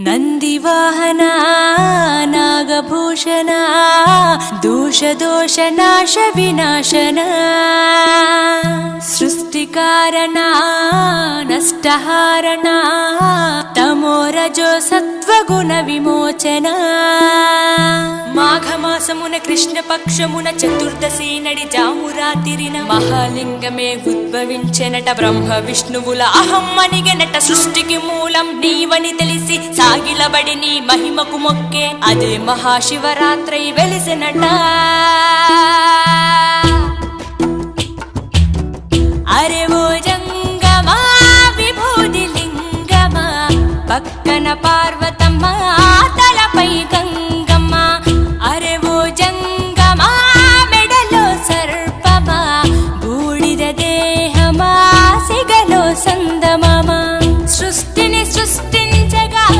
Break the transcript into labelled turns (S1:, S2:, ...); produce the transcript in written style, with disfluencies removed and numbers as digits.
S1: ನಂದಿವಾಹನ ನಾಗಭೂಷಣ ದೋಷ ನಾಶ ವಿನಾಶನ ಸೃಷ್ಟಿಕಾರಣ ನಷ್ಟಹಾರಣ తమోరజో సత్వగుణ విమోచన మాఘమాసమున కృష్ణపక్షమున చతుర్దశి నడి జామురాతిరిన మహాలింగమే ఉద్భవించెనట బ్రహ్మ విష్ణువుల అహం అనిగెనట సృష్టికి మూలం నీవని తెలిసి సాగిలబడి నీ మహిమకు మొక్కే అదే మహాశివరాత్రి వెలిసినట అరే ఓ జంగమా విభూది లింగమా పక్కన పార్వతమ్మ తలపై గంగ